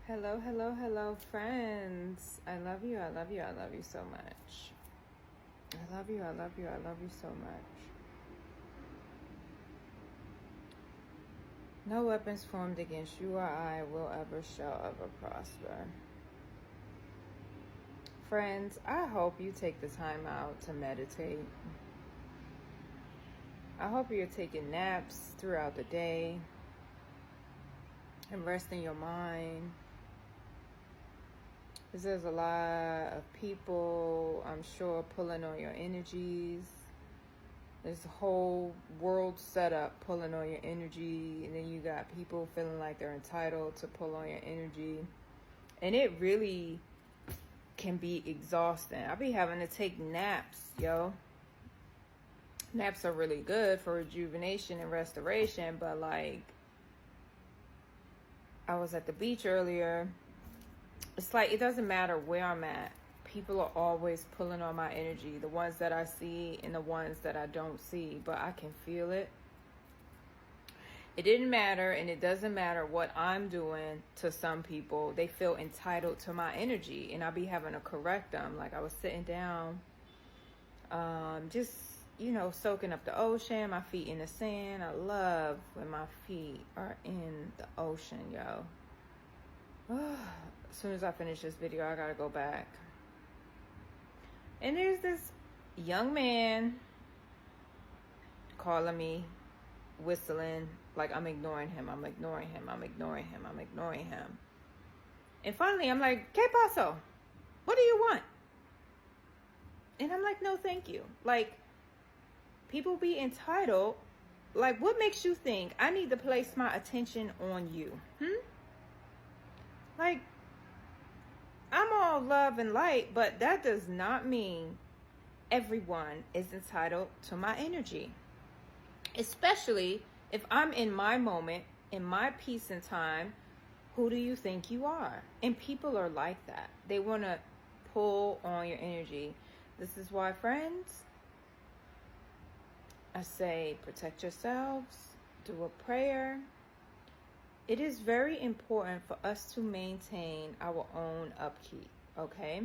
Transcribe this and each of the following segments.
Hello, hello, hello, friends. I love you. I love you. I love you so much. I love you. I love you. I love you so much. No weapons formed against you or I will ever, shall ever prosper. Friends, I hope you take the time out to meditate. I hope you're taking naps throughout the day and resting your mind. Because there's a lot of people, I'm sure, pulling on your energies. There's a whole world set up pulling on your energy. And then you got people feeling like they're entitled to pull on your energy. And it really can be exhausting. I be having to take naps, yo. Naps are really good for rejuvenation and restoration. But like, I was at the beach earlier. It's like, it doesn't matter where I'm at. People are always pulling on my energy. The ones that I see and the ones that I don't see. But I can feel it. It didn't matter, and it doesn't matter what I'm doing to some people. They feel entitled to my energy. And I'll be having to correct them. Like, I was sitting down, just, you know, soaking up the ocean. My feet in the sand. I love when my feet are in the ocean, yo. As soon as I finish this video, I gotta go back. And there's this young man calling me, whistling, like I'm ignoring him. I'm ignoring him. I'm ignoring him. I'm ignoring him. And finally, I'm like, ¿Qué pasó? What do you want? And I'm like, no, thank you. Like, people be entitled. Like, what makes you think I need to place my attention on you? Like, I'm all love and light, but that does not mean everyone is entitled to my energy. Especially if I'm in my moment, in my peace and time. Who do you think you are? And people are like that. They want to pull on your energy. This is why, friends, I say protect yourselves, do a prayer. It is very important for us to maintain our own upkeep, okay?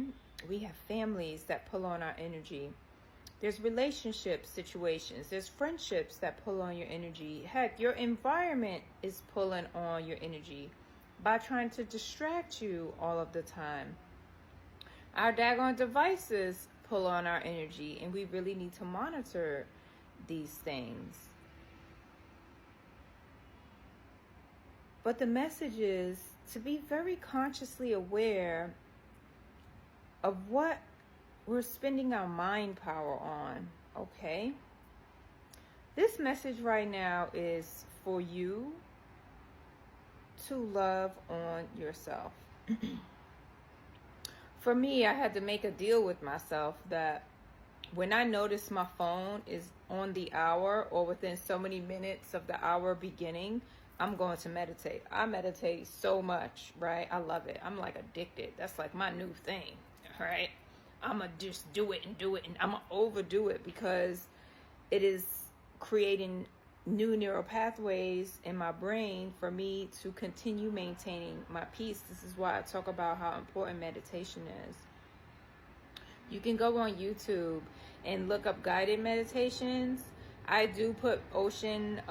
We have families that pull on our energy. There's relationship situations. There's friendships that pull on your energy. Heck, your environment is pulling on your energy by trying to distract you all of the time. Our daggone devices pull on our energy, and we really need to monitor these things. But the message is to be very consciously aware of what we're spending our mind power on, okay? This message right now is for you to love on yourself. For me, I had to make a deal with myself that when I notice my phone is on the hour or within so many minutes of the hour beginning, I'm going to meditate. I meditate so much, right? I love it. I'm like addicted. That's like my new thing, right? I'm going to just do it, and I'm going to overdo it because it is creating new neural pathways in my brain for me to continue maintaining my peace. This is why I talk about how important meditation is. You can go on YouTube and look up guided meditations. I do put ocean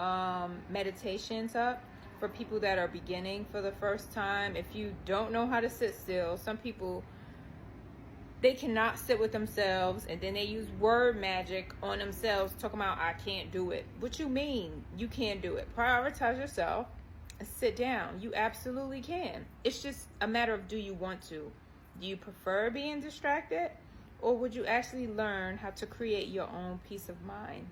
meditations up for people that are beginning for the first time. If you don't know how to sit still, some people, they cannot sit with themselves, and then they use word magic on themselves talking about, I can't do it. What you mean you can't do it? Prioritize yourself and sit down. You absolutely can. It's just a matter of, do you want to? Do you prefer being distracted? Or would you actually learn how to create your own peace of mind?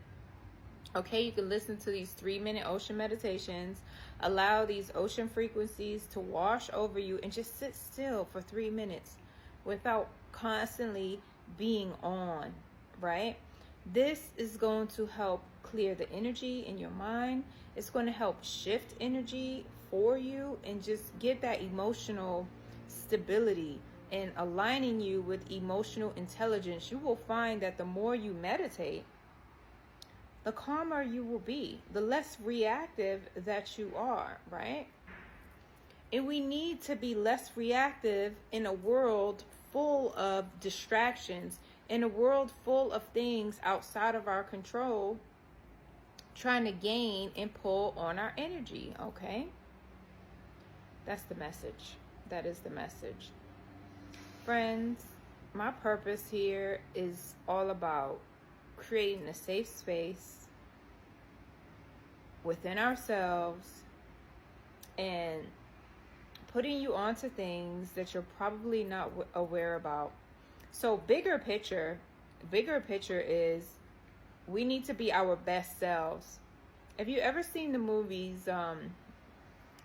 Okay, you can listen to these 3-minute ocean meditations. Allow these ocean frequencies to wash over you and just sit still for 3 minutes without constantly being on, right? This is going to help clear the energy in your mind. It's going to help shift energy for you and just get that emotional stability and aligning you with emotional intelligence. You will find that the more you meditate, the calmer you will be, the less reactive that you are, right? And we need to be less reactive in a world full of distractions, in a world full of things outside of our control, trying to gain and pull on our energy, okay? That's the message. That is the message. Friends, my purpose here is all about creating a safe space within ourselves and putting you onto things that you're probably not aware about. So bigger picture is we need to be our best selves. Have you ever seen the movies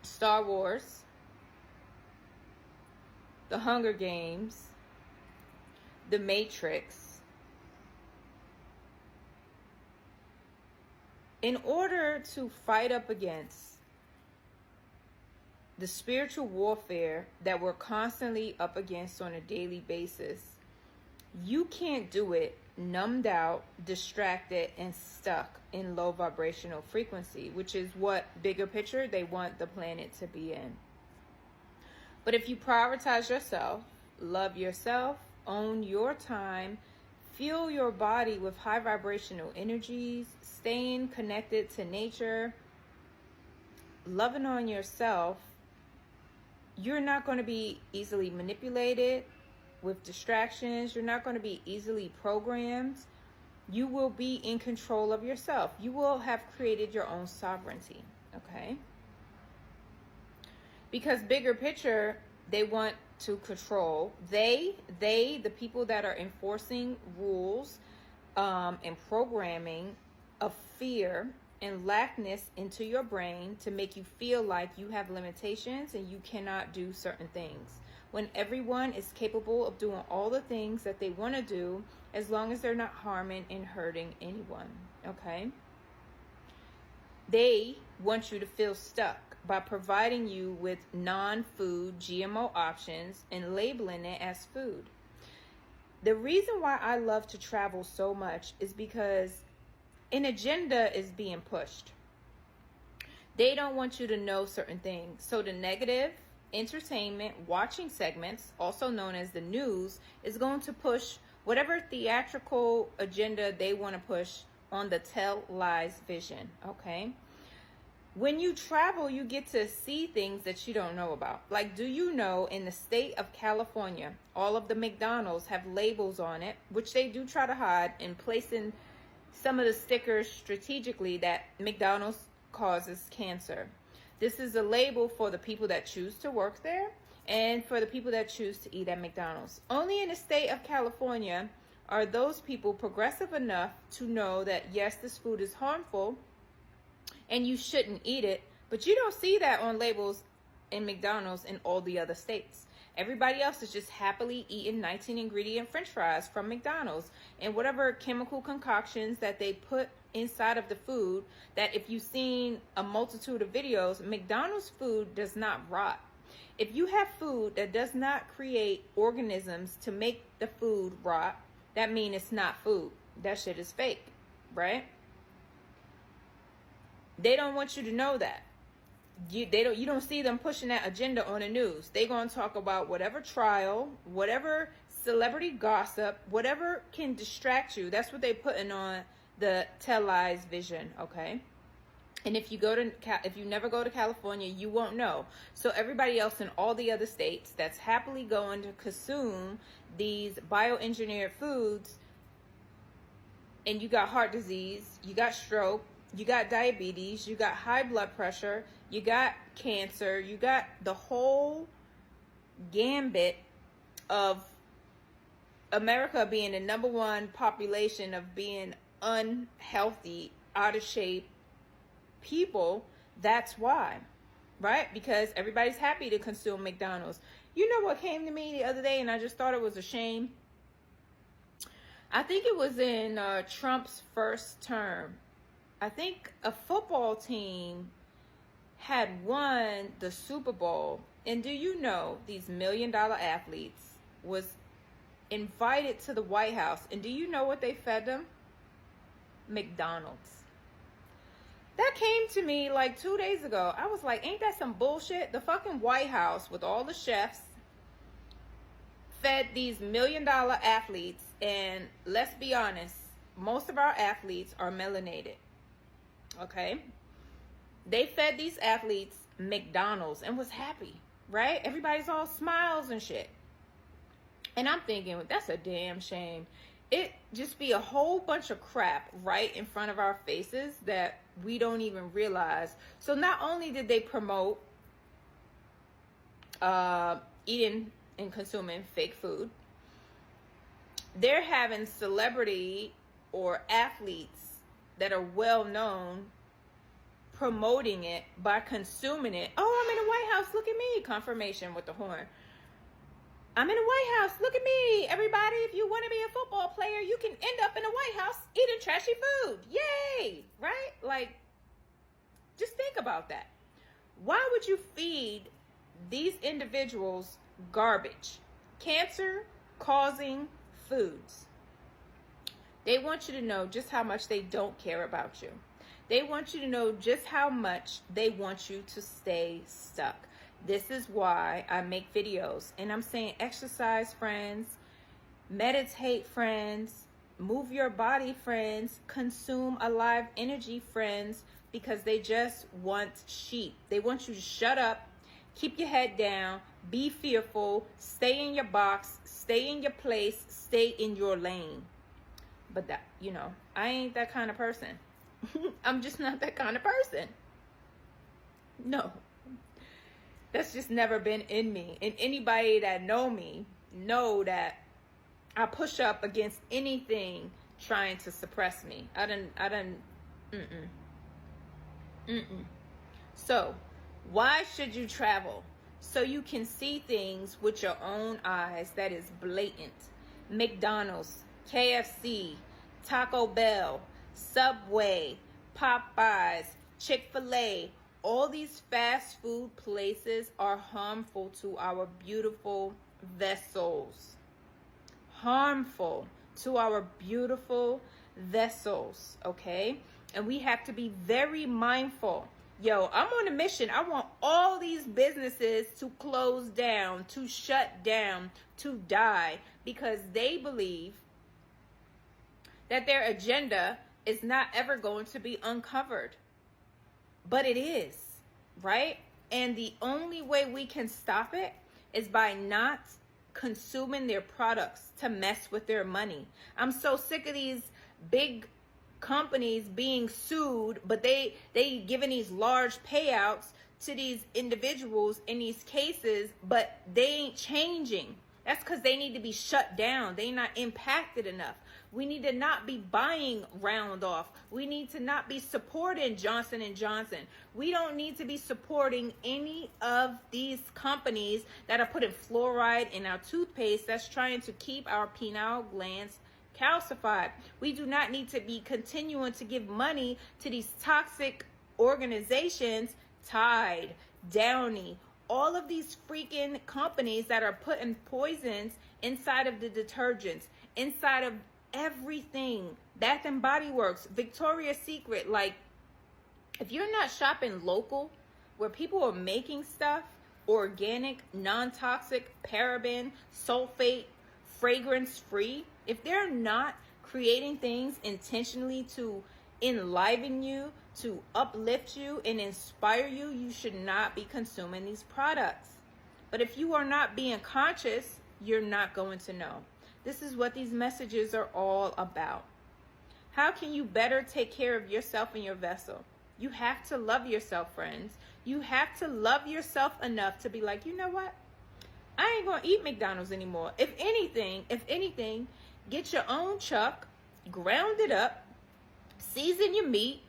Star Wars, The Hunger Games, The Matrix? In order to fight up against the spiritual warfare that we're constantly up against on a daily basis, you can't do it numbed out, distracted, and stuck in low vibrational frequency, which is what bigger picture they want the planet to be in. But if you prioritize yourself, love yourself, own your time, fuel your body with high vibrational energies, staying connected to nature, loving on yourself, you're not going to be easily manipulated with distractions. You're not going to be easily programmed. You will be in control of yourself. You will have created your own sovereignty, okay? Because bigger picture, they want to control. The people that are enforcing rules and programming of fear and lackness into your brain to make you feel like you have limitations and you cannot do certain things, when everyone is capable of doing all the things that they want to do as long as they're not harming and hurting anyone, okay? They want you to feel stuck by providing you with non-food GMO options and labeling it as food. The reason why I love to travel so much is because an agenda is being pushed. They don't want you to know certain things. So the negative entertainment watching segments, also known as the news, is going to push whatever theatrical agenda they want to push on the tell lies vision, okay? When you travel, you get to see things that you don't know about. Like, do you know in the state of California, all of the McDonald's have labels on it, which they do try to hide, and placing some of the stickers strategically that McDonald's causes cancer. This is a label for the people that choose to work there and for the people that choose to eat at McDonald's. Only in the state of California are those people progressive enough to know that, yes, this food is harmful and you shouldn't eat it, but you don't see that on labels in McDonald's in all the other states. Everybody else is just happily eating 19 ingredient French fries from McDonald's and whatever chemical concoctions that they put inside of the food, that if you've seen a multitude of videos, McDonald's food does not rot. If you have food that does not create organisms to make the food rot, that means it's not food. That shit is fake, right? They don't want you to know that. You don't see them pushing that agenda on the news. They're going to talk about whatever trial, whatever celebrity gossip, whatever can distract you. That's what they're putting on the tell lies vision, okay? And if you never go to California, you won't know. So everybody else in all the other states that's happily going to consume these bioengineered foods, and you got heart disease, you got stroke, you got diabetes, you got high blood pressure, you got cancer, you got the whole gambit of America being the #1 population of being unhealthy, out of shape people. That's why, right? Because everybody's happy to consume McDonald's. You know what came to me the other day and I just thought it was a shame? I think it was in Trump's first term. I think a football team had won the Super Bowl. And do you know these $1 million athletes was invited to the White House? And do you know what they fed them? McDonald's. That came to me like 2 days ago. I was like, ain't that some bullshit? The fucking White House with all the chefs fed these $1 million athletes, and let's be honest, most of our athletes are melanated. Okay? They fed these athletes McDonald's and was happy, right? Everybody's all smiles and shit. And I'm thinking, that's a damn shame. It just be a whole bunch of crap right in front of our faces that we don't even realize. So not only did they promote eating and consuming fake food, they're having celebrity or athletes that are well known promoting it by consuming it. Oh, I'm in the White House, look at me. Confirmation with the horn. I'm in the White House, look at me. Everybody, if you want to be a football player, you can end up in the White House eating trashy food. Yay, right? Like, just think about that. Why would you feed these individuals garbage, cancer-causing foods? They want you to know just how much they don't care about you. They want you to know just how much they want you to stay stuck. This is why I make videos, and I'm saying exercise, friends, meditate, friends, move your body, friends, consume alive energy, friends, because they just want sheep. They want you to shut up, keep your head down, be fearful, stay in your box, stay in your place, stay in your lane. But that, I ain't that kind of person. I'm just not that kind of person. No. That's just never been in me. And anybody that know me know that I push up against anything trying to suppress me. So, why should you travel? So you can see things with your own eyes that is blatant. McDonald's, KFC, Taco Bell, Subway, Popeyes, Chick-fil-A, all these fast food places are harmful to our beautiful vessels. Harmful to our beautiful vessels, okay? And we have to be very mindful. Yo, I'm on a mission. I want all these businesses to close down, to shut down, to die, because they believe that their agenda is not ever going to be uncovered. But it is, right? And the only way we can stop it is by not consuming their products to mess with their money. I'm so sick of these big companies being sued, but they giving these large payouts to these individuals in these cases, but they ain't changing. That's because they need to be shut down. They not impacted enough. We need to not be buying Round Off. We need to not be supporting Johnson & Johnson. We don't need to be supporting any of these companies that are putting fluoride in our toothpaste that's trying to keep our pineal glands calcified. We do not need to be continuing to give money to these toxic organizations, Tide, Downy, all of these freaking companies that are putting poisons inside of the detergents, inside of everything. Bath and Body Works, Victoria's Secret. Like, if you're not shopping local, where people are making stuff organic, non-toxic, paraben, sulfate, fragrance-free, if they're not creating things intentionally to enliven you, to uplift you and inspire you, you should not be consuming these products. But if you are not being conscious, you're not going to know. This is what these messages are all about. How can you better take care of yourself and your vessel? You have to love yourself, friends. You have to love yourself enough to be like, you know what? I ain't gonna eat McDonald's anymore. If anything, get your own chuck, ground it up, season your meat,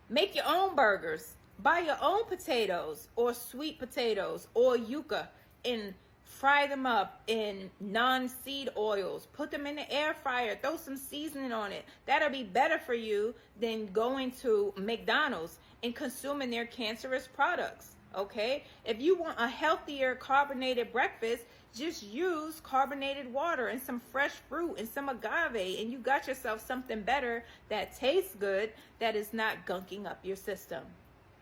make your own burgers, buy your own potatoes or sweet potatoes or yuca, and fry them up in non-seed oils. Put them in the air fryer. Throw some seasoning on it. That'll be better for you than going to McDonald's and consuming their cancerous products. okay? If you want a healthier carbonated breakfast, just use carbonated water and some fresh fruit and some agave, and you got yourself something better that tastes good, that is not gunking up your system,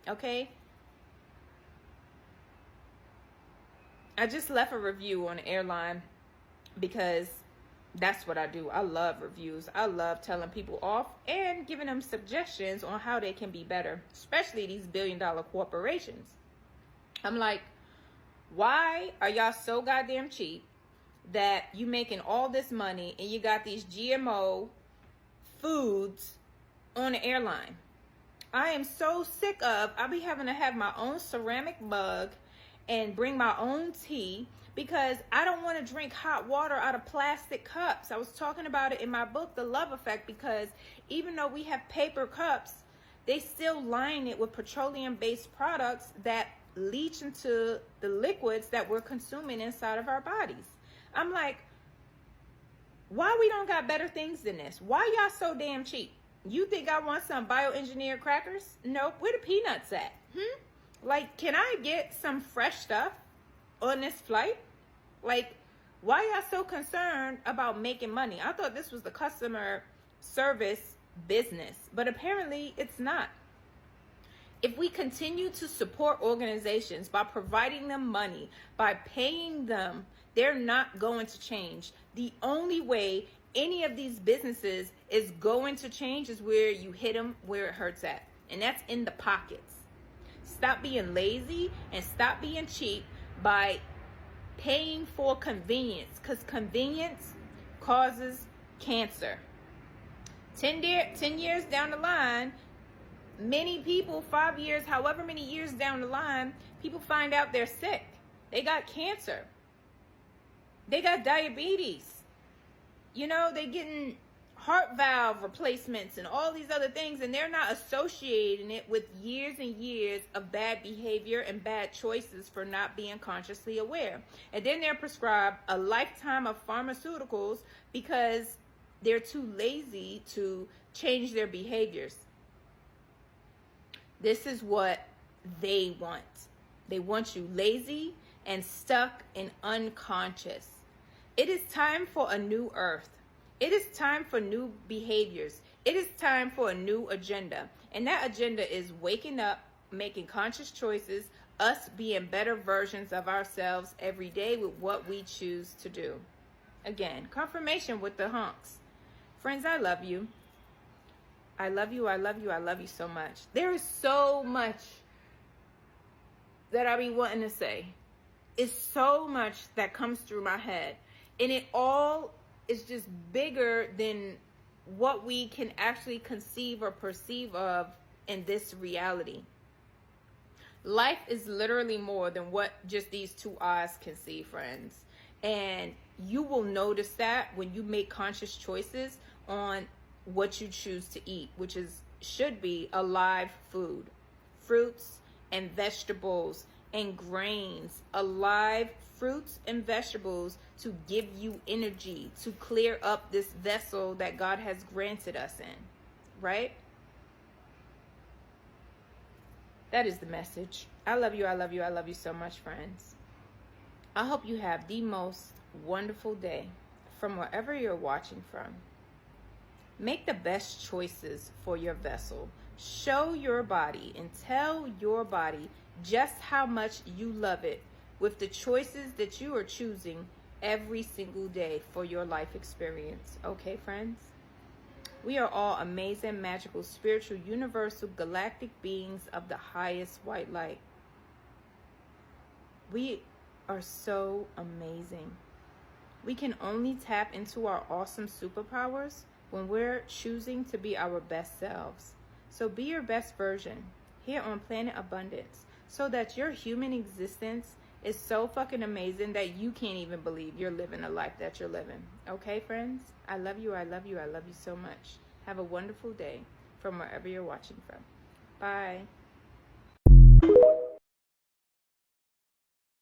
okay? I just left a review on an airline because that's what I do. I love reviews. I love telling people off and giving them suggestions on how they can be better, especially these billion-dollar corporations. I'm like, why are y'all so goddamn cheap that you making all this money and you got these GMO foods on the airline? I am so sick of, I'll be having to have my own ceramic mug and bring my own tea because I don't want to drink hot water out of plastic cups. I was talking about it in my book, The Love Effect, because even though we have paper cups, they still line it with petroleum-based products that leach into the liquids that we're consuming inside of our bodies. I'm like, why we don't got better things than this? Why y'all so damn cheap? You think I want some bioengineered crackers? Nope. Where the peanuts at? Like, can I get some fresh stuff on this flight? Like, why y'all so concerned about making money? I thought this was the customer service business, but apparently it's not. If we continue to support organizations by providing them money, by paying them, they're not going to change. The only way any of these businesses is going to change is where you hit them where it hurts at, and that's in the pockets. Stop being lazy and stop being cheap by paying for convenience, because convenience causes cancer. 10 years down the line, many people, 5 years, however many years down the line, people find out they're sick. They got cancer. They got diabetes. You know, they getting heart valve replacements and all these other things, and they're not associating it with years and years of bad behavior and bad choices for not being consciously aware. And then they're prescribed a lifetime of pharmaceuticals because they're too lazy to change their behaviors. This is what they want. They want you lazy and stuck and unconscious. It is time for a new earth. It is time for new behaviors. It is time for a new agenda. And that agenda is waking up, making conscious choices, us being better versions of ourselves every day with what we choose to do. Again, confirmation with the honks. Friends, I love you. I love you, I love you, I love you so much. There is so much that I be wanting to say. It's so much that comes through my head. And it all is just bigger than what we can actually conceive or perceive of in this reality. Life is literally more than what just these two eyes can see, friends. And you will notice that when you make conscious choices on what you choose to eat, which should be a live food, fruits and vegetables and grains, alive fruits and vegetables to give you energy, to clear up this vessel that God has granted us in, right? That is the message. I love you, I love you, I love you so much, friends. I hope you have the most wonderful day from wherever you're watching from. Make the best choices for your vessel. Show your body and tell your body just how much you love it with the choices that you are choosing every single day for your life experience. Okay, friends? We are all amazing, magical, spiritual, universal, galactic beings of the highest white light. We are so amazing. We can only tap into our awesome superpowers when we're choosing to be our best selves. So be your best version here on Planet Abundance so that your human existence is so fucking amazing that you can't even believe you're living the life that you're living. Okay, friends? I love you, I love you, I love you so much. Have a wonderful day from wherever you're watching from. Bye.